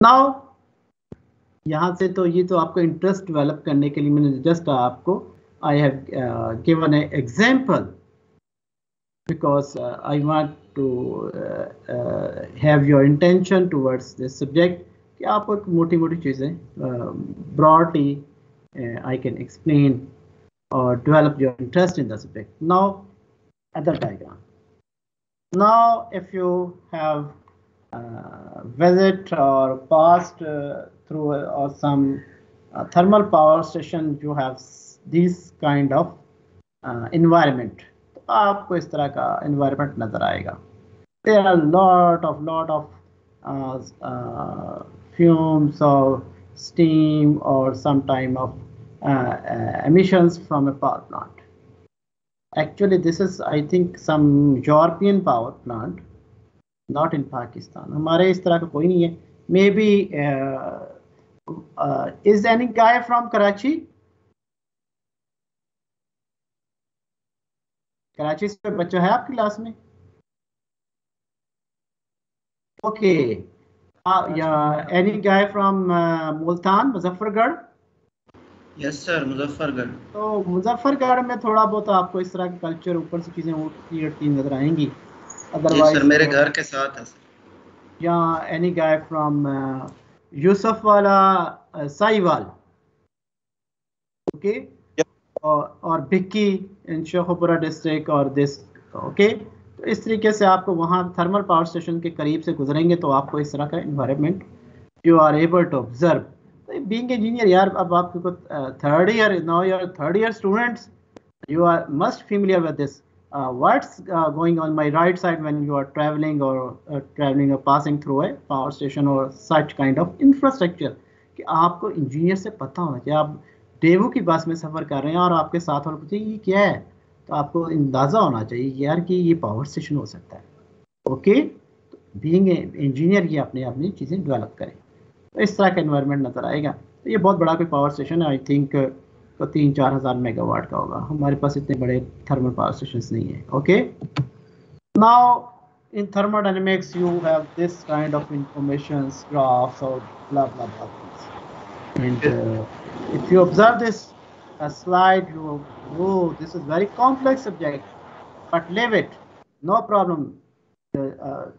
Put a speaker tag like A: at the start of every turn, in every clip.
A: Now यहाँ से तो ये तो आपको इंटरेस्ट डेवलप करने के लिए मैंने जस्ट आपको I have given A example because I want to have your intention towards this subject कि आपको मोटी मोटी चीज़ें broadly I can explain or develop your interest in the subject. Now other diagram. Now if you have visit or passed through or some thermal power station, you have this kind of environment. तो आपको इस तरह का environment नजर आएगा. There are lot of fumes or steam or some time of emissions from a power plant. Actually, this is I think some European power plant, not in Pakistan. हमारे इस तरह का कोई नहीं है. Maybe is any guy from Karachi? Karachi से बच्चा है आपकी क्लास में? Okay. Yeah. Any guy from Multan, Muzaffargarh?
B: Yes sir, Muzaffargarh.
A: तो मुजफ्फरगढ़ में थोड़ा बहुत आपको इस तरह का कल्चर ऊपर से चीजें उठती नजर आएंगी.
B: अदरवाइज सर मेरे घर के साथ है सर.
A: या एनी गाय फ्रॉम यूसुफ वाला साहिवाल. ओके. और भिक्की इन शेखुपुरा डिस्ट्रिक्ट और दिस. ओके. तो इस तरीके से आपको वहाँ थर्मल पावर स्टेशन के करीब से गुजरेंगे तो आपको इस तरह का environment you are able to observe. Being engineer यार, अब आपको third year, now you are third year students, you are must familiar with this. What's going on my right side when you are traveling or passing through a power station or such kind of infrastructure, कि आपको engineer से पता होना चाहिए. आप Daewoo की बस में सफ़र कर रहे हैं और आपके साथ वाले पूछे ये क्या है, तो आपको अंदाज़ा होना चाहिए यार कि ये पावर स्टेशन हो सकता है. ओके. बीइंग इंजीनियर ये अपनी चीज़ें डेवलप करें. तो इस तरह का एनवायरनमेंट नज़र आएगा. तो ये बहुत बड़ा कोई पावर स्टेशन है. आई थिंक तो 3-4 हज़ार मेगावाट का होगा. हमारे पास इतने बड़े थर्मल पावर स्टेशंस नहीं है. Okay. Now in thermodynamics you have this kind of informations, graphs or blah blah blah things. And if you observe this slide, you this is very complex subject, but leave it, no problem.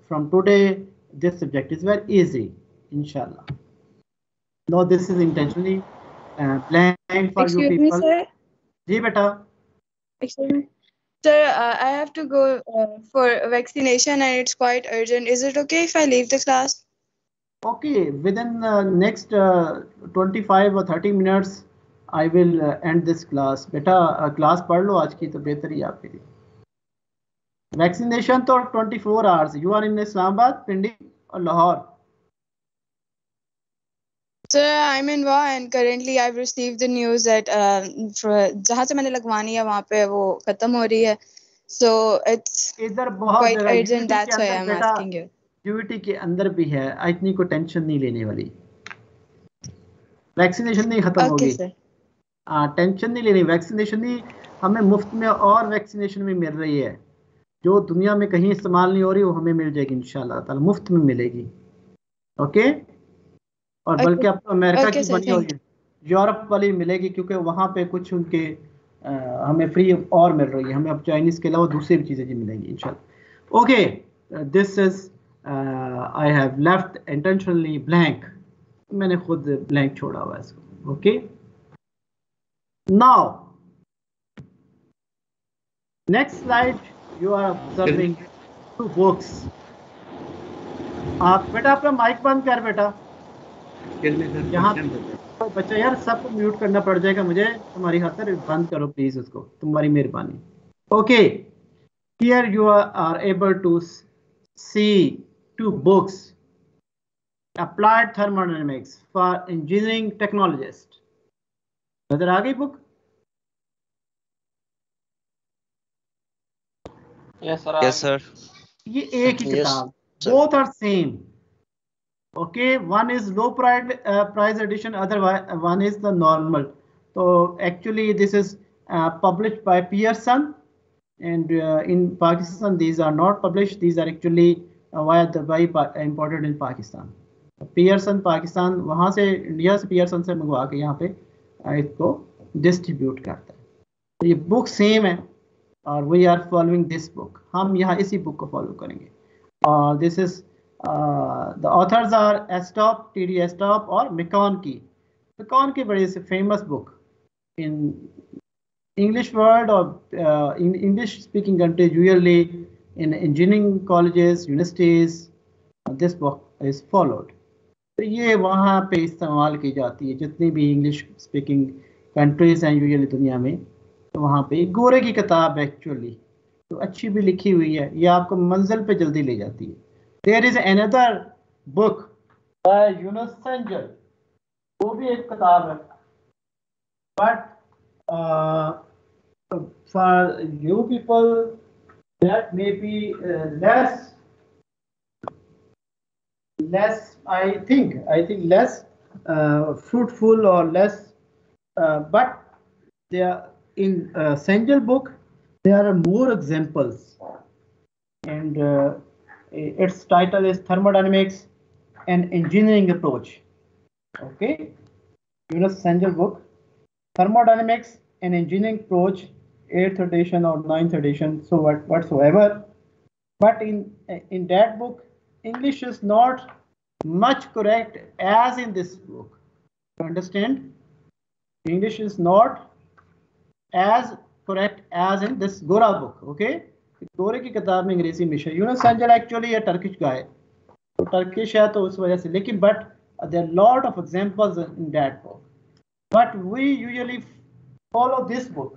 A: From today this subject is very easy, inshallah. No, this is intentionally planned for you people.
C: Excuse me, sir.
A: जी बेटा.
C: Excuse me. Sir, I have to go for vaccination and it's quite urgent. Is it okay if I leave the class?
A: Okay, within next 25 or 30 minutes I will end this class. बेटा class पढ़ लो आज की, तो बेहतर ही आपके लिए. Vaccination तो 24 hours. You are in Islamabad, पिंडी और Lahore.
C: Sir, I'm in Wa and currently I've received the news that जहाँ से मैंने लगवानी है वहाँ पे वो खत्म हो रही है. So it's quite urgent. That's why I'm asking you.
A: UT के अंदर भी है. इतनी को टेंशन नहीं लेने वाली. वैक्सीनेशन नहीं खत्म होगी. टेंशन नहीं लेनी. वैक्सीनेशन नहीं, हमें मुफ्त में और वैक्सीनेशन भी मिल रही है जो दुनिया में कहीं इस्तेमाल नहीं हो रही, वो हमें मिल जाएगी इंशाल्लाह ताला. मुफ्त में मिलेगी. ओके. और बल्कि अब तो अमेरिका की बनी हुई यूरोप वाली मिलेगी, क्योंकि वहाँ पे कुछ उनके हमें फ्री और मिल रही है. हमें अब चाइनीज़ के अलावा दूसरी भी चीज़ें जी मिलेंगी इंशाल्लाह. Okay. This is I have left intentionally blank. मैंने खुद ब्लैंक छोड़ा हुआ है इसको. Okay. Now next slide you are observing 2 books. आप बेटा अपना माइक बंद कर बेटा. यहाँ बच्चा यार सबको म्यूट करना पड़ जाएगा मुझे. तुम्हारी खातिर बंद करो प्लीज उसको, तुम्हारी मेहरबानी. Okay. Here you are able to see 2 books. Applied Thermodynamics for Engineering Technologist. नजर आ गई बुक?
D: Yes sir.
A: ये एक ही किताब. Both are same. Okay, one is low price edition, other one is the normal. So actually this is published by Pearson, and in Pakistan these are not published. These are actually imported in Pakistan. Pearson Pakistan, वहाँ से India से Pearson से मंगवा के यहाँ पे इसको distribute करता है। तो ये बुक सेम है और we are following this book, हम यहाँ इसी बुक को फॉलो करेंगे। और this is the authors are Estop, T D. Estop और McConkie की बड़ी से famous book in English world or in English speaking countries, usually in engineering colleges, universities, this book is followed. तो ये वहाँ पे इस्तेमाल की जाती है, जितनी भी इंग्लिश स्पीकिंग कंट्रीज हैं यूजुअली दुनिया में, तो वहाँ पे गोरे की किताब एक्चुअली तो अच्छी भी लिखी हुई है, ये आपको मंजिल पे जल्दी ले जाती है। There is another book by Yunus Cengel, वो भी एक किताब है, but for you people that may be less I think less fruitful or less, but there in Sengel book there are more examples, and its title is Thermodynamics and Engineering Approach. Okay, Yunus Sengel book, Thermodynamics and Engineering Approach, 8th edition or 9th edition, so whatsoever. But in that book, English is not much correct as in this book. You understand? English is not as correct as in this Gora book. Okay? गोरे की किताब में अंग्रेजी में है। Yunus सेंजर actually ये Turkish का है, तो टर्किश है तो उस वजह से, लेकिन but there are lot of examples in that book, but we usually follow this book.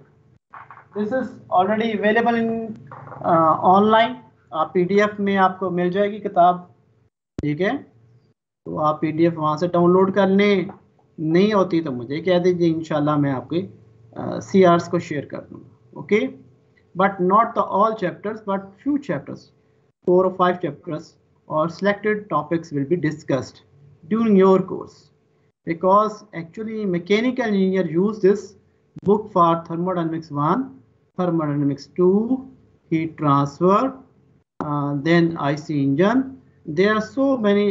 A: This is already available in online. आप PDF में आपको मिल जाएगी किताब, ठीक है, तो आप PDF वहाँ से डाउनलोड कर लें, नहीं होती तो मुझे कह दीजिए, इंशाल्लाह मैं आपके CRs को शेयर कर दूँगा। Okay, but not the all chapters, but few chapters, 4 or 5 chapters or selected topics will be discussed during your course, because actually mechanical engineer use this book for thermodynamics 1, thermodynamics 2, heat transfer, then IC engine. There are so many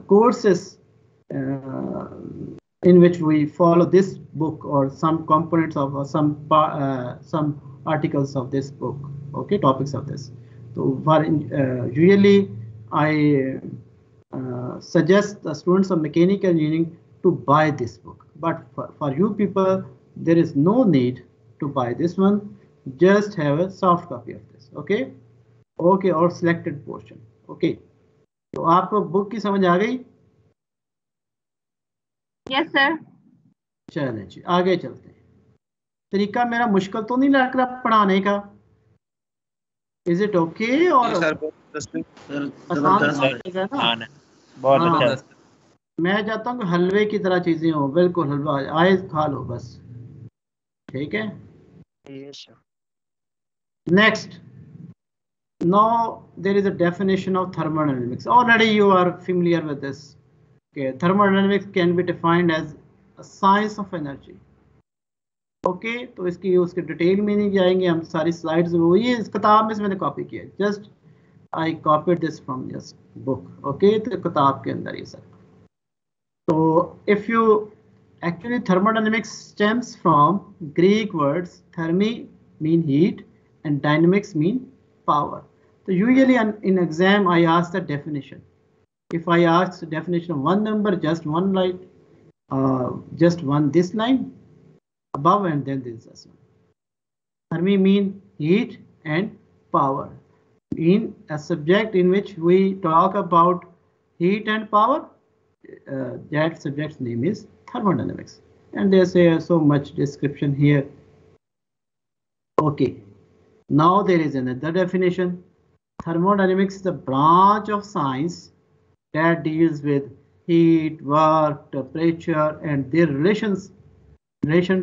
A: courses in which we follow this book or some components of some articles of this book. Okay, topics of this. So usually I suggest the students of mechanical engineering to buy this book. But for you people, there is no need to buy this one. Just have a soft copy of this. Okay, okay, or selected portion. Okay, तो आपको book की समझ आ गई?
D: Yes sir.
A: चलें जी, आगे चलते हैं। तरीका मेरा मुश्किल तो नहीं लग रहा पढ़ाने का? Is it okay? और आसान है, बहुत अच्छा। मैं चाहता हूँ कि हलवे की तरह चीजें हो, बिल्कुल हलवा आए खा लो बस, ठीक है। Next, now there is a definition of thermodynamics. Already you are familiar with this. Okay, thermodynamics can be defined as a science of energy. Okay, तो इसकी उसके डिटेल में नहीं जाएंगे हम, सारी स्लाइड्स वो ये इस किताब में से मैंने कॉपी किया, just I copied this from this book. Okay, तो किताब के अंदर ये सब। So if you actually thermodynamics stems from Greek words thermi mean heat and dynamics mean power. So usually in exam I ask the definition. If I ask the definition of one number, just one line, just one this line above and then this one. Thermi mean heat and power. In a subject in which we talk about heat and power, that subject's name is thermodynamics, and there's so much description here. Okay, now there is another definition. Thermodynamics is the branch of science that deals with heat, work, temperature, and their relation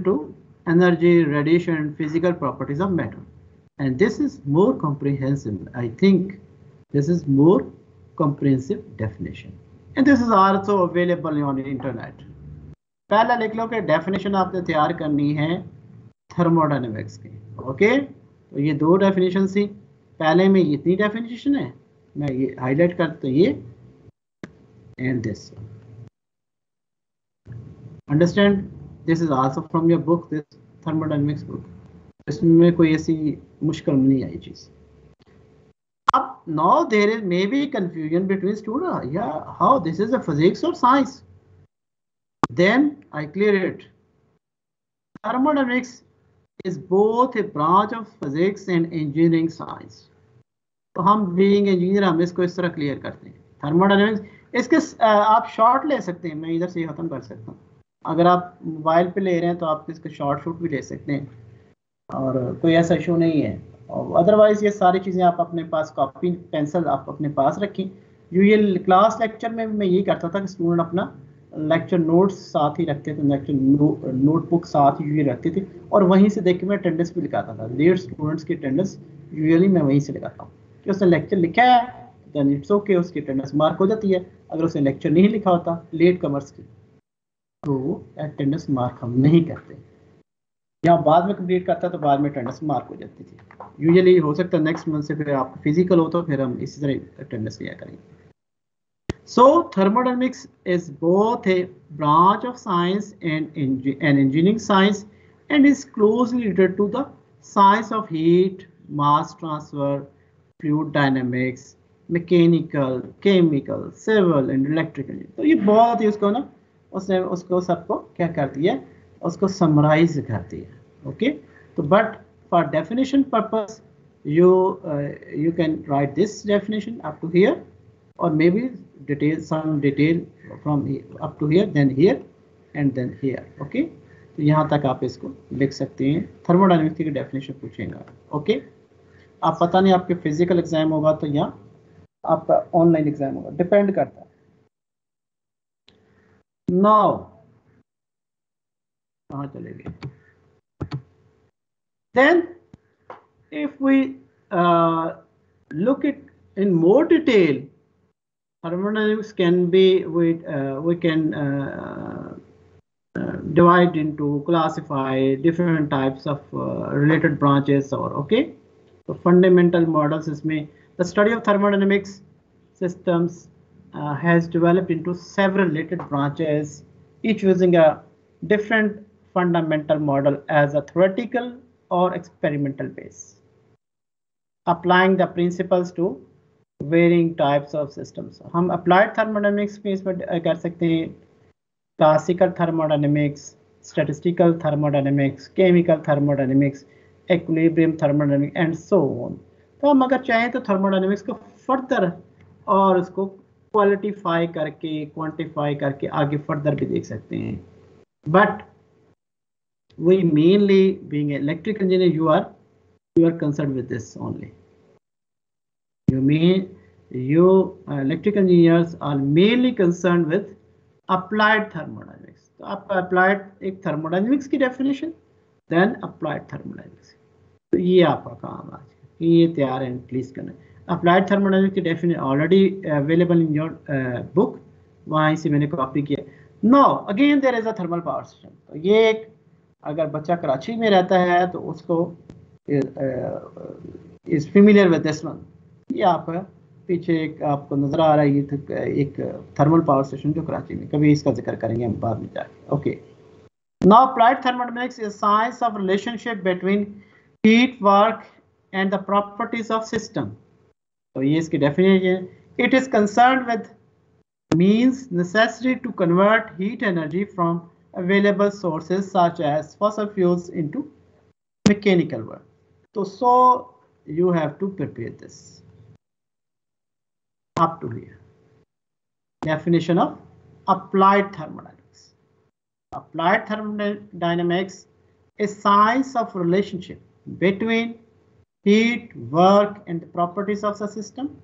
A: to energy, radiation, and physical properties of matter. And this is more comprehensive. I think this is more comprehensive definition. And this is also available on the internet. पहला लिख लो कि definition आपने तैयार करनी है thermodynamics की। Okay, तो ये दो डेफिनेशन थी, पहले में इतनी डेफिनेशन है, मैं ये हाईलाइट करता हूँ, ये and this. Understand? This is also from your book, this thermodynamics book. इसमें कोई ऐसी मुश्किल नहीं आई चीज. Up now there is maybe confusion between students. Yeah, how this is a physics or science? Then I clear it. Thermodynamics is both a branch of physics and engineering science. तो हम being engineer हम इसको इस तरह clear करते हैं. Thermodynamics इसके आप शॉर्ट ले सकते हैं. मैं इधर से खत्म कर सकता हूँ. अगर आप मोबाइल पे ले रहे हैं तो आप इसके शॉर्ट शूट भी ले सकते हैं और कोई ऐसा इशू नहीं है. अदरवाइज ये सारी चीज़ें आप अपने पास कॉपी पेंसिल आप अपने पास रखें. ये क्लास लेक्चर में मैं यही करता था कि स्टूडेंट अपना लेक्चर नोट्स साथ ही रखते थे, लेक्चर नोटबुक साथ ही रखते थे और वहीं से देख के मैं अटेंडेंस भी लिखाता था. लेट स्टूडेंट्स की अटेंडेंस यूजुअली मैं वहीं से लगाता हूँ कि उसने लेक्चर लिखा है देन इट्स ओके, उसकी अटेंडेंस मार्क हो जाती है. अगर उसने लेक्चर नहीं लिखा होता लेट कमर्स की तो अटेंडेंस मार्क हम नहीं करते, या बाद में कंप्लीट करता तो बाद में अटेंडेंस मार्क हो जाती थी. यूजुअली हो सकता है नेक्स्ट मंथ से फिर आप फिजिकल हो तो फिर हम इसी तरह अटेंडेंस लिया करेंगे. So thermodynamics is both a branch of science and engineering science and is closely related to the science of heat, mass transfer, fluid dynamics, mechanical, chemical, civil and electrical. तो ये बहुत ही उसको ना उसने उसको सबको क्या करती है, उसको समराइज करती है. ओके, तो but for definition purpose you can write this definition up to here or maybe some detail from up to here, then here and then here. Okay, तो यहाँ तक आप इसको लिख सकते हैं. थर्मोडायनेमिक्स की डेफिनेशन पूछेगा. ओके, आप पता नहीं आपके फिजिकल एग्जाम होगा तो या आपका ऑनलाइन एग्जाम होगा, डिपेंड करता है. नाउ कहाँ चले गए? Then if we look at in more detail, thermodynamics can be we can divide into classify different types of related branches or okay. So fundamental models इसमें the study of thermodynamics systems has developed into several related branches, each using a different fundamental model as a theoretical or experimental base, applying the principles to varying types of systems. हम applied thermodynamics में इसमें कर सकते हैं classical thermodynamics, statistical thermodynamics, chemical thermodynamics, equilibrium thermodynamics and so on. तो हम अगर चाहें तो thermodynamics को further और उसको क्वालिटीफाई करके क्वांटिफाई करके आगे फर्दर भी देख सकते हैं. But we mainly being an electrical engineer, you are concerned with this only. Electrical engineers are mainly concerned with applied thermodynamics. तो आपका applied एक thermodynamics की definition, then applied thermodynamics. तो ये आपका काम आज ये तैयार है प्लीज करना. Applied thermodynamics की definition already available in your book, वहीं से मैंने कॉपी किया. Now again there is a thermal power system. तो ये एक अगर बच्चा कराची में रहता है तो उसको is familiar with this one. ये आपका पीछे एक आपको नजर आ रहा है ये एक थर्मल पावर स्टेशन जो कराची में, कभी इसका जिक्र करेंगे हम बाद में जाके. Okay, now applied thermodynamics is science of relationship between heat, work and the properties of system. तो ये इसकी definition. It is concerned with means necessary to convert heat energy from available sources such as fossil fuels into mechanical work. So you have to prepare this up to here. Definition of applied thermodynamics. Applied thermodynamics is science of relationship between heat, work and the properties of the system.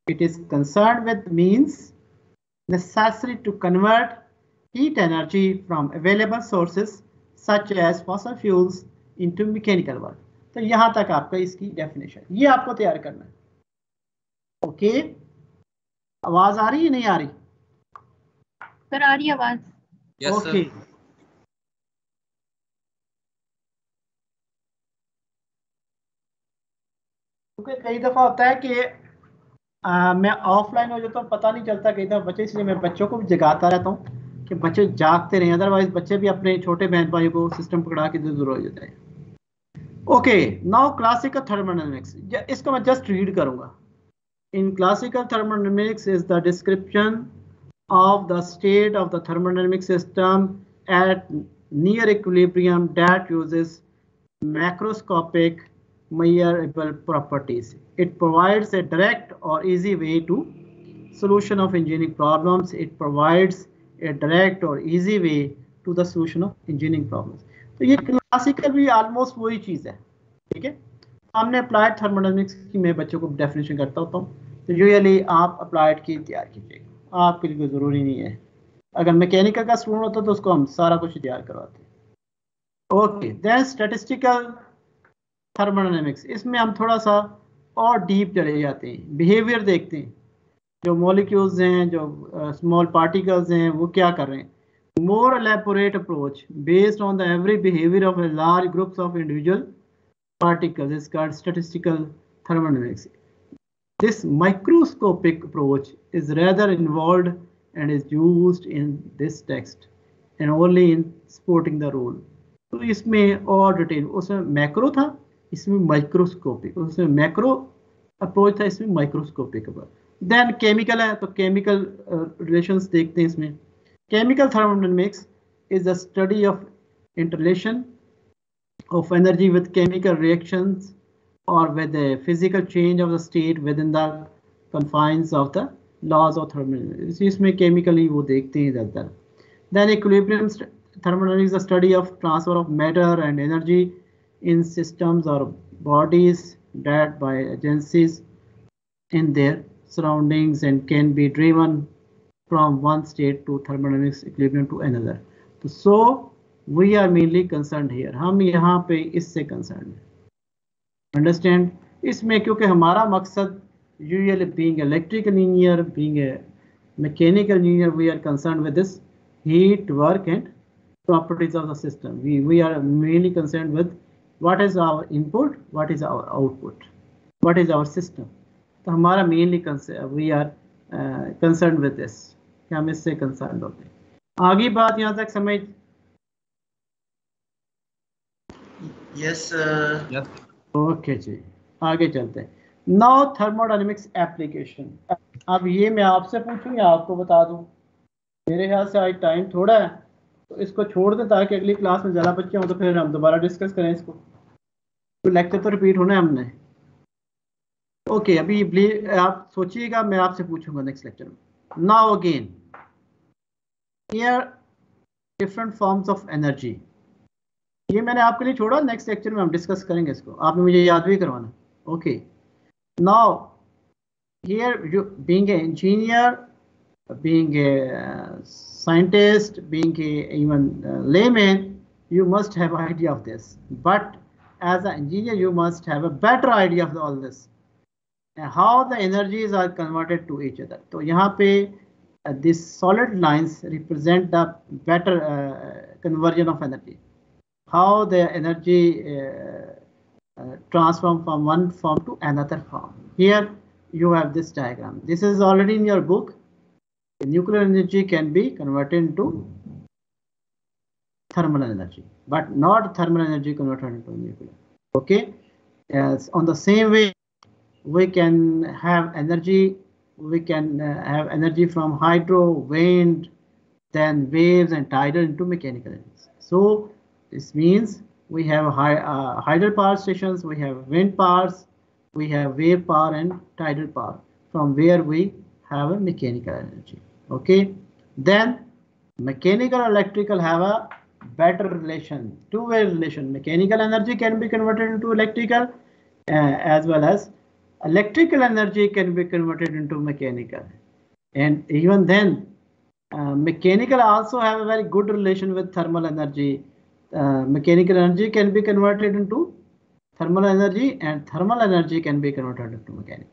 A: It is concerned with means necessary to convert heat energy from available sources such as fossil fuels into mechanical work. तो यहाँ तक आपका इसकी definition ये आपको तैयार करना है. ओके, आवाज आ रही है नहीं आ रही?
C: सर आ रही आवाज.
A: ओके, क्योंकि कई दफा होता है कि मैं ऑफलाइन हो जाता हूँ, पता नहीं चलता कई दफा बच्चे, इसलिए मैं बच्चों को भी जगाता रहता हूँ कि बच्चे जागते रहें, अदरवाइज बच्चे भी अपने छोटे बहन भाइयों को सिस्टम पकड़ा के दूर हो जाते हैं। ओके, नाउ क्लासिकल थर्मोडायनेमिक्स, इसको मैं जस्ट रीड करूंगा। In classical thermodynamics is the description of the state of the thermodynamic system at near equilibrium that uses macroscopic measurable properties. It provides a direct or easy way to solution of engineering problems. It provides a direct or easy way to the solution of engineering problems. तो ये classical भी almost वही चीज़ है, ठीक है। हमने applied thermodynamics की मैं बच्चों को डेफिनेशन करता होता हूँ, तो यूजुअली आप अप्लाइड की तैयार कीजिएगा, आपके लिए ज़रूरी नहीं है। अगर मैकेनिकल का स्टूडेंट होता तो उसको हम सारा कुछ तैयार करवाते हैं। ओके, देन स्टैटिस्टिकल थर्मोडायनेमिक्स, इसमें हम थोड़ा सा और डीप चले जाते हैं, बिहेवियर देखते हैं, जो मॉलिक्यूल्स हैं, जो स्मॉल पार्टिकल्स हैं, वो क्या कर रहे हैं। More elaborate approach based on the every behaviour of a large groups of individual particles is called statistical thermodynamics. This microscopic approach is rather involved and is used in this text and only in supporting the rule. तो इसमें और detail, उसमें macro था, इसमें microscopic, उसमें macro approach था, इसमें microscopic. Then chemical है, तो केमिकल रिलेशंस देखते हैं इसमें। Chemical thermodynamics is the study of interrelation of energy with chemical reactions or with the physical change of the state within the confines of the laws of thermodynamics. इसमें chemically वो देखते हैं ज़्यादातर। Then equilibrium thermodynamics is the study of transfer of matter and energy in systems or bodies that by agencies in their surroundings and can be driven from one state to thermodynamics equilibrium to another. So we are mainly concerned here, हम यहाँ पे इससे concerned हैं, understand। इसमें क्योंकि हमारा मकसद usually being electrical engineer, being a mechanical engineer, we are concerned with this heat, work and properties of the system. We are mainly concerned with what is our input, what is our output, what is our system. तो हमारा mainly we are concerned with this, कि हम इससे concerned होते हैं। आगे बात यहाँ तक समझ?
B: यस
A: यस, ओके जी, आगे चलते हैं। Now thermodynamics application. अब ये मैं आपसे पूछूं या आपको बता दूं? मेरे ख्याल से आज टाइम थोड़ा है, तो इसको छोड़ दें ताकि अगली क्लास में ज़्यादा बच्चे हों तो फिर हम दोबारा डिस्कस करें इसको। तो लेक्चर तो रिपीट होना है हमने। ओके, अभी आप सोचिएगा, मैं आपसे पूछूंगा नेक्स्ट लेक्चर में। Now again here different forms of energy, ये मैंने आपके लिए छोड़ा, नेक्स्ट लेक्चर में हम डिस्कस करेंगे इसको, आपने मुझे याद भी करवाना। Okay, now here you being a engineer, being a scientist, being a even layman, you must have idea of this, but as an engineer you must have a better idea of all this and how the energies are converted to each other. तो यहाँ पे these solid lines represent the better conversion of energy, how the energy transform from one form to another form. Here you have this diagram. This is already in your book. The nuclear energy can be converted into thermal energy, but not thermal energy converted into nuclear. Okay, yes, on the same way we can have energy, we can have energy from hydro, wind, then waves and tidal into mechanical energy. So this means we have hydro power stations, we have wind powers, we have wave power and tidal power, from where we have a mechanical energy. Okay, then mechanical and electrical have a better relation, two-way relation. Mechanical energy can be converted into electrical, as well as electrical energy can be converted into mechanical. And even then mechanical also have a very good relation with thermal energy. Mechanical energy can be converted into thermal energy and thermal energy can be converted into mechanical.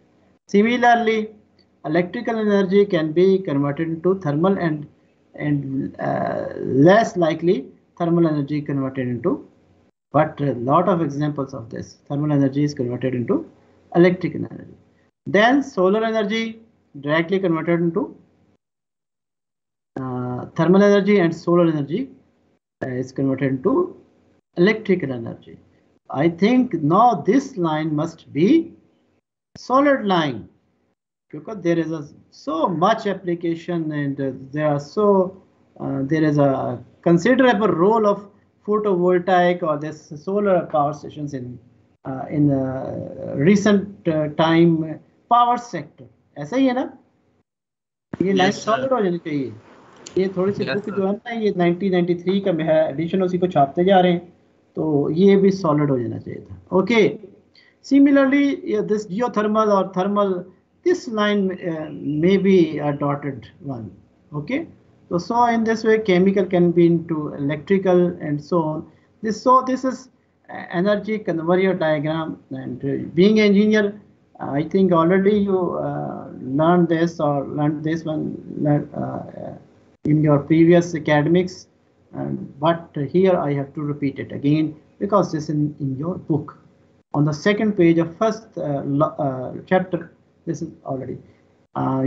A: Similarly, electrical energy can be converted into thermal and less likely thermal energy converted into, but a lot of examples of this thermal energy is converted into electrical energy. Then solar energy directly converted into thermal energy, and solar energy is converted into electrical energy. I think now this line must be solid line, because there is so much application, and there is a considerable role of photovoltaic or this solar power stations in recent time power sector. ऐसा ही है ना? ये line solid हो जानी चाहिए. ये थोड़ी सी book जो है ना, ये 1993 का एडिशन, उसी को छापते जा रहे हैं, तो ये भी सॉलिड हो जाना चाहिए था. Okay. Similarly, this geothermal or thermal, this line may be a dotted one. Okay. So in this way, chemical can be into electrical and so on. This is energy converter diagram. And being an engineer, I think already you learned this one in your previous academics. But here I have to repeat it again, because this is in your book. On the second page of first chapter, this is already.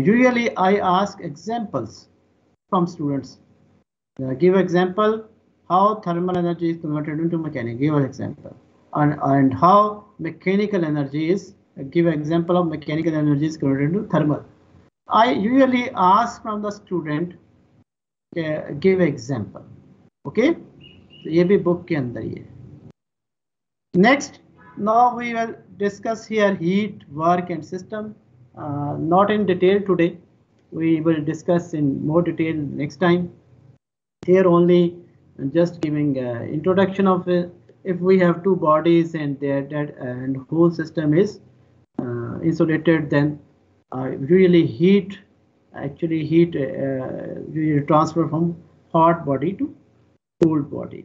A: Usually I ask examples from students. Give example how thermal energy is converted into mechanical. Give an example. And how mechanical energy is, give example of mechanical energy is converted into thermal. I usually ask from the student, give example. Okay. तो ये भी book के अंदर ही है. Next. Now we will discuss here heat, work and system. Not in detail today. We will discuss in more detail next time. Here only just giving introduction of if we have two bodies and and whole system is insulated, then usually heat we transfer from hot body to cold body.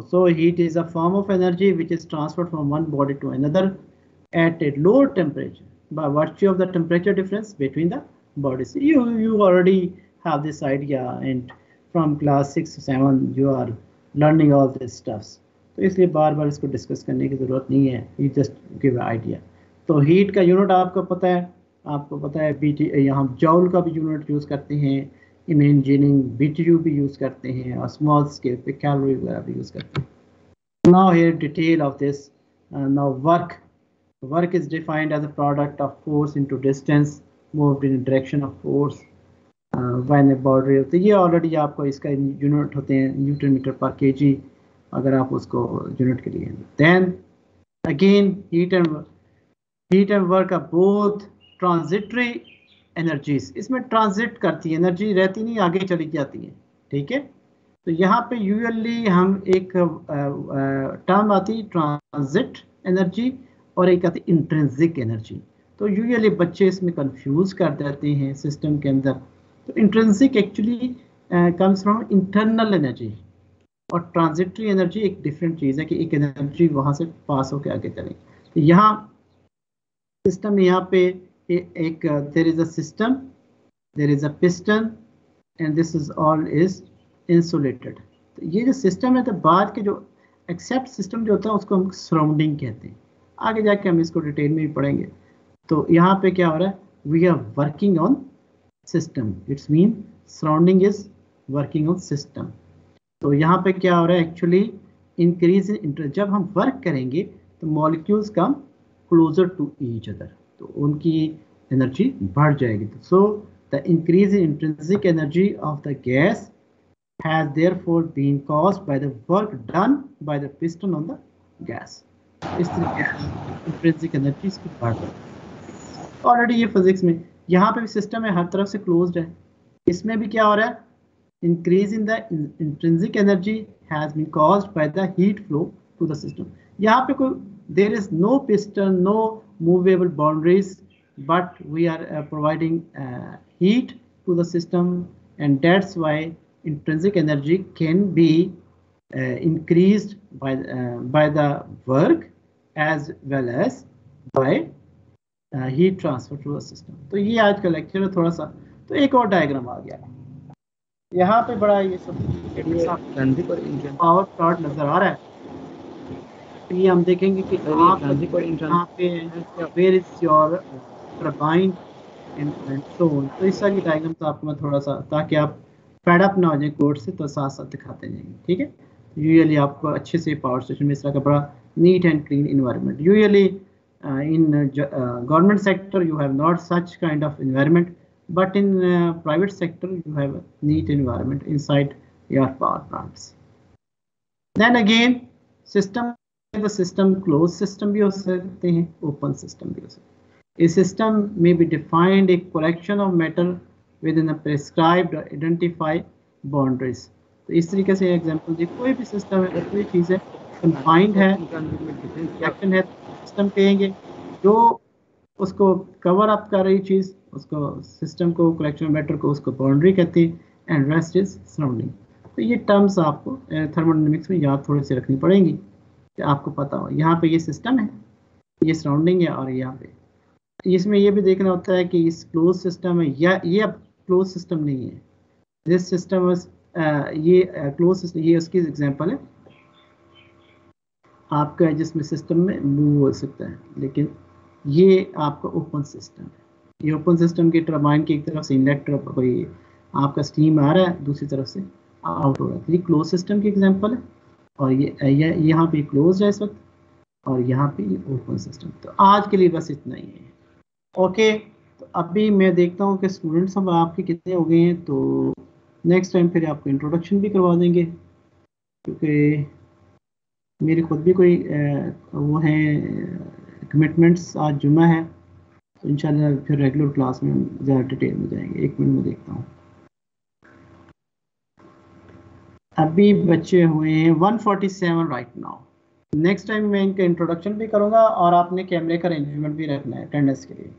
A: So heat is a form of energy which is transferred from one body to another at a lower temperature by virtue of the temperature difference between the bodies. You already have this idea, and from class 6 to 7 you are learning all these stuffs. तो इसलिए बार बार इसको discuss करने की जरूरत नहीं है. You just give an idea. तो heat का यूनिट आपको पता है BT, यहाँ जॉल का भी यूनिट यूज करते हैं. इन इंजीनियरिंग BTU भी यूज करते हैं, और स्मॉल स्केल पे कैलोरी वगैरह भी यूज करते हैं. Now here detail of this. Now work is defined as a product of force into distance moved in direction of force when a body. तो ये ऑलरेडी आपको इसका यूनिट होते हैं न्यूटन मीटर पर kg, अगर आप उसको यूनिट के लिए. Then again heat and work are both transitory energies. इसमें ट्रांजिट करती है, एनर्जी रहती नहीं, आगे चली जाती है. ठीक है. तो यहाँ पे यूजुअली हम एक टर्म आती है ट्रांजिट एनर्जी, और एक आती है इंट्रिंसिक एनर्जी. तो यूजुअली बच्चे इसमें कंफ्यूज कर देते हैं सिस्टम के अंदर. तो intrinsic actually comes from internal energy, और ट्रांजिटरी एनर्जी एक डिफरेंट चीज़ है कि एक एनर्जी वहाँ से पास होकर आगे चले. तो यहाँ सिस्टम में यहाँ पे एक there is a system, there is a piston, and this is all is insulated. तो ये जो सिस्टम है, तो बाद के जो एक्सेप्ट सिस्टम जो होता है उसको हम सराउंडिंग कहते हैं. आगे जाके हम इसको डिटेल में भी पढ़ेंगे. तो यहाँ पे क्या हो रहा है, we are working on system. It's mean surrounding is working on system. तो यहाँ पे क्या हो रहा है, एक्चुअली इंक्रीज इन इंटरेस्ट. जब हम वर्क करेंगे तो molecules come closer to each other, तो उनकी एनर्जी बढ़ जाएगी. So the increase in intrinsic energy of the gas has therefore been caused by the work done by the piston on the gas. इस तरीके से intrinsic energy इसकी बढ़ रही है. ऑलरेडी ये फिजिक्स में यहाँ पे भी सिस्टम है, हर तरफ से क्लोज्ड है. इसमें भी क्या हो रहा है, increase in the intrinsic energy has been caused by the heat flow to the system. यहाँ पे कोई there is no piston, no movable boundaries, but we are providing heat to the system, and that's why intrinsic energy can be increased by the work as well as by heat transfer to the system. तो ये आज का lecture है थोड़ा सा. तो एक और डायग्राम आ गया यहाँ पे, बड़ा ये सब पावर प्लांट नजर आ रहा है. ये हम देखेंगे कि यहाँ पे where is your turbine and so on. तो इस तरह की डायग्राम्स आपको मैं थोड़ा सा, ताकि आप फेड अप ना हो जाए कोड से, तो साथ साथ दिखाते जाएंगे, ठीक है। यूजुअली आपको अच्छे से पावर स्टेशन में इस तरह का बड़ा neat and clean environment, usually in government sector you have not such kind of environment, but in private sector you have a neat environment inside your power plants. Then again system, the system closed system भी हो सकते हैं, open system भी हो सकते हैं. A system may be defined a collection of matter within a prescribed or identified boundaries. तो इस तरीके से एग्जांपल देखिए, कोई भी सिस्टम है, कोई चीज़ है कन्फाइंड है, कलेक्शन है, सिस्टम कहेंगे। जो उसको कवर अप कर रही चीज़, उसको सिस्टम को, कलेक्शन मैटर को, उसको बाउंड्री कहती है, एंड रेस्ट इज सराउंडिंग। तो ये टर्म्स आपको थर्मोडायनेमिक्स में याद थोड़ी सी रखनी पड़ेंगी कि आपको पता हो। यहाँ पे ये सिस्टम है, ये सराउंडिंग है, और यहाँ पे इसमें ये भी देखना होता है कि इस क्लोज सिस्टम है या ये अब क्लोज सिस्टम नहीं है, दिस सिस्टम ये क्लोज सिस्टम, ये उसकी एग्जांपल है आपका, जिसमें सिस्टम में मूव हो सकता है, लेकिन ये आपका ओपन सिस्टम है। ये ओपन सिस्टम के टर्बाइन की एक तरफ से इनलेट कोई आपका स्टीम आ रहा है, दूसरी तरफ से आउट हो रहा है। ये क्लोज सिस्टम की एग्जांपल है, और ये यहाँ पे क्लोज है इस वक्त, और यहाँ पे ये ओपन सिस्टम। तो आज के लिए बस इतना ही है, ओके। तो अभी मैं देखता हूँ कि स्टूडेंट्स अब आपके कितने हो गए हैं, तो नेक्स्ट टाइम फिर आपको इंट्रोडक्शन भी करवा देंगे, क्योंकि मेरी खुद भी कोई वो हैं कमिटमेंट्स। आज जुम्मा है, तो इंशाल्लाह फिर रेगुलर क्लास में ज़्यादा डिटेल में जाएंगे। एक मिनट में देखता हूँ, अभी बच्चे हुए हैं 147 राइट नाउ। नेक्स्ट टाइम मैं इनका इंट्रोडक्शन भी करूँगा, और आपने कैमरे का अरेंजमेंट भी रखना है अटेंडेंस के लिए,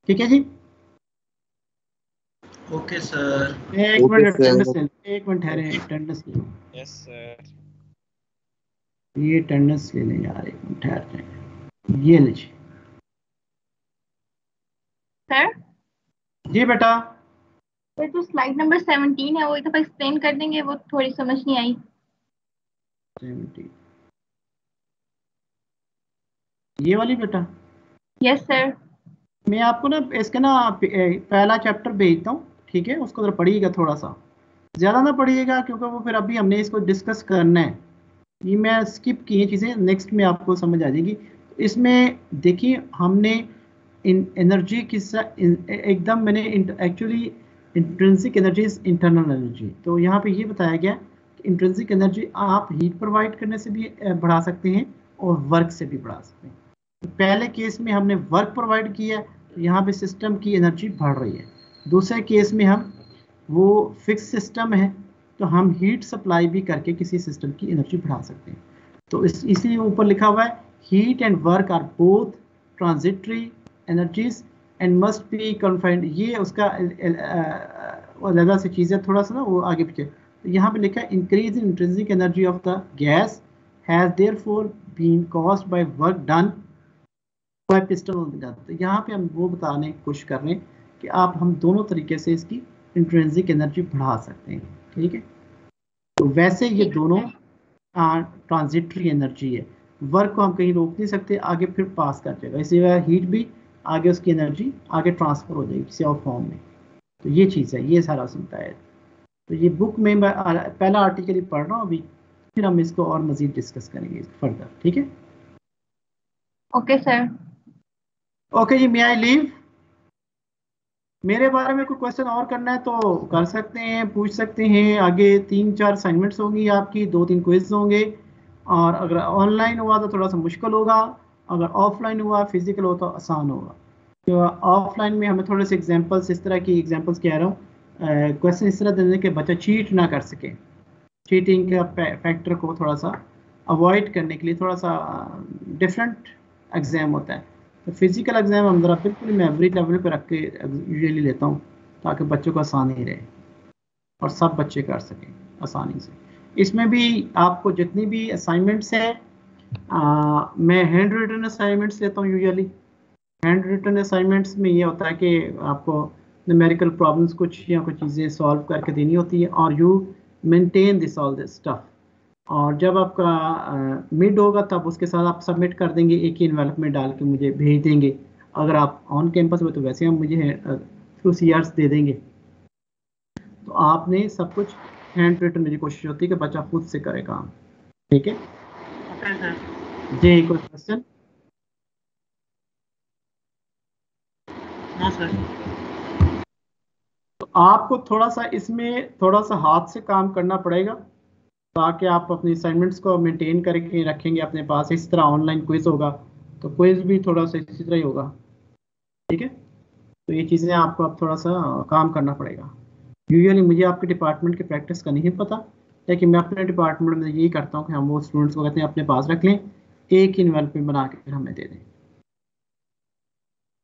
A: ठीक है जी?
B: Okay sir.
A: एक मिनट ठहरे, अटेंडेंस ले लो।
D: Yes sir.
A: ये अटेंडेंस ले लें यार, एक मिनट ठहर जाए। ये लीजिए
E: सर।
A: जी बेटा।
E: ये जो स्लाइड नंबर 17 है वो एक दफा एक्सप्लेन कर देंगे, वो थोड़ी समझ नहीं आई।
A: 17 ये वाली बेटा?
E: Yes sir.
A: मैं आपको ना इसका ना पहला चैप्टर भेजता हूँ, ठीक है? उसको जरा पढ़िएगा, थोड़ा सा ज़्यादा ना पढ़िएगा, क्योंकि वो फिर अभी हमने इसको डिस्कस करना है। ये मैं स्किप की चीज़ें, नेक्स्ट में आपको समझ आ जाएगी। इसमें देखिए हमने एनर्जी की एकदम मैंने actually intrinsic energy is internal energy. तो यहाँ पे ये बताया गया कि इंट्रिंसिक एनर्जी आप हीट प्रोवाइड करने से भी बढ़ा सकते हैं और वर्क से भी बढ़ा सकते हैं। तो पहले केस में हमने वर्क प्रोवाइड किया, तो यहाँ पे सिस्टम की एनर्जी बढ़ रही है। दूसरे केस में हम वो फिक्स सिस्टम है, तो हम हीट सप्लाई भी करके किसी सिस्टम की एनर्जी बढ़ा सकते हैं। तो इसलिए ऊपर लिखा हुआ है heat and work are both transitory energies and must be confined. ये उसका अलग से चीज़ है, थोड़ा सा ना वो आगे पीछे। तो यहाँ पे लिखा है increase in intrinsic energy of the gas has therefore been caused by work done by piston on the gun. तो यहाँ पे हम वो बताने की कोशिश कर रहे हैं कि आप हम दोनों तरीके से इसकी इंट्रिंसिक एनर्जी बढ़ा सकते हैं, ठीक है? तो वैसे ये दोनों ट्रांजिटरी एनर्जी है, वर्क को हम कहीं रोक नहीं सकते, आगे फिर पास कर जाएगा। इसी वजह हीट भी आगे उसकी एनर्जी आगे ट्रांसफर हो जाएगी किसी और फॉर्म में। तो ये चीज़ है, ये सारा सुनता है। तो ये बुक में मैं पहला आर्टिकल ही पढ़ रहा हूँ अभी, फिर हम इसको और मज़ीद डिस्कस करेंगे फर्दर, ठीक है?
E: Okay sir.
A: ओके जी, मे आई लीव? मेरे बारे में कोई क्वेश्चन और करना है तो कर सकते हैं, पूछ सकते हैं। आगे 3-4 असाइनमेंट्स होंगी आपकी, 2-3 क्विज होंगे, और अगर ऑनलाइन हुआ तो थोड़ा सा मुश्किल होगा, अगर ऑफलाइन हुआ फिजिकल हो तो आसान होगा। तो ऑफलाइन में हमें थोड़े से एग्जांपल्स, इस तरह की एग्जांपल्स कह रहा हूँ, क्वेश्चन इस तरह देने के बच्चा चीट ना कर सके। चीटिंग का फैक्टर को थोड़ा सा अवॉइड करने के लिए थोड़ा सा डिफरेंट एग्ज़ाम होता है। तो फिजिकल एग्ज़ाम हम ज़रा बिल्कुल मैं एवरेज लेवल पे रख के यूजुअली लेता हूँ, ताकि बच्चों को आसानी रहे और सब बच्चे कर सकें आसानी से। इसमें भी आपको जितनी भी असाइनमेंट्स है, मैं हैंड रिटन असाइनमेंट्स लेता हूँ यूजुअली। हैंड रिटन असाइनमेंट्स में ये होता है कि आपको न्यूमेरिकल प्रॉब्लम्स कुछ या कुछ चीज़ें सॉल्व करके देनी होती है, और you maintain this all this stuff. और जब आपका मिड होगा तब उसके साथ आप सबमिट कर देंगे, एक ही एनवेलप में डाल के मुझे भेज देंगे, अगर आप ऑन कैंपस में तो वैसे हम मुझे थ्रू CRs दे देंगे। तो आपने सब कुछ हैंड रिटन, मेरी कोशिश होती है कि बच्चा खुद से करे काम। ठीक है जी, कोई क्वेश्चन?
B: हाँ सर।
A: तो आपको थोड़ा सा इसमें थोड़ा सा हाथ से काम करना पड़ेगा ताकि आप अपनी असाइनमेंट्स को मेंटेन करके रखेंगे अपने पास। इस तरह ऑनलाइन क्विज होगा तो क्विज भी थोड़ा सा इसी तरह ही होगा। ठीक है, तो ये चीज़ें आपको अब थोड़ा सा काम करना पड़ेगा। यूजुअली मुझे आपके डिपार्टमेंट की प्रैक्टिस का नहीं पता, लेकिन मैं अपने डिपार्टमेंट में यही करता हूँ कि हम वो स्टूडेंट्स को कहते हैं अपने पास रख लें, एक ही इन्वेलपमेंट बना के फिर हमें दे दें।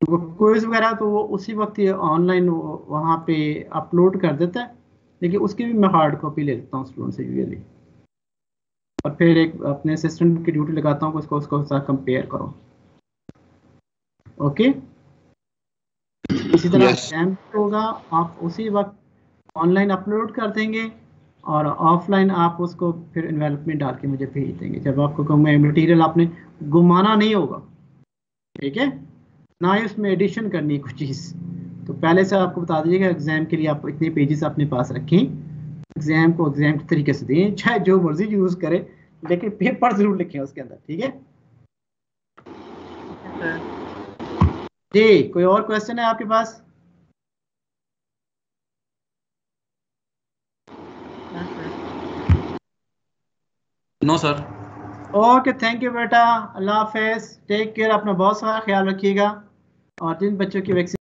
A: तो वो क्विज वगैरह तो वो उसी वक्त ही ऑनलाइन वहाँ पे अपलोड कर देता है, लेकिन उसकी भी मैं हार्ड कॉपी ले लेता हूँ स्टूडेंट से यूजुअली, और फिर एक अपने असिस्टेंट की ड्यूटी लगाता हूँ कि उसको साथ कंपेयर करो। ओके, इसी तरह एग्जाम होगा, आप उसी वक्त ऑनलाइन अपलोड कर देंगे और ऑफलाइन आप उसको फिर इन्वेलप में डाल के मुझे भेज देंगे। जब आपको मटेरियल आपने घुमाना नहीं होगा, ठीक है, ना ही उसमें एडिशन करनी है कुछ चीज़, तो पहले से आपको बता दीजिएगा एग्जाम के लिए आप इतने पेजेस अपने पास रखें, एग्जाम को एग्जाम के तरीके से दें, चाहे जो मर्जी यूज करें, लेकिन पेपर जरूर लिखें उसके अंदर। ठीक है जी, कोई और क्वेश्चन है आपके पास?
D: No sir.
A: Okay, thank you बेटा, अल्लाह हाफिज, टेक केयर, अपना बहुत सारा ख्याल रखिएगा, और जिन बच्चों की वैक्सीन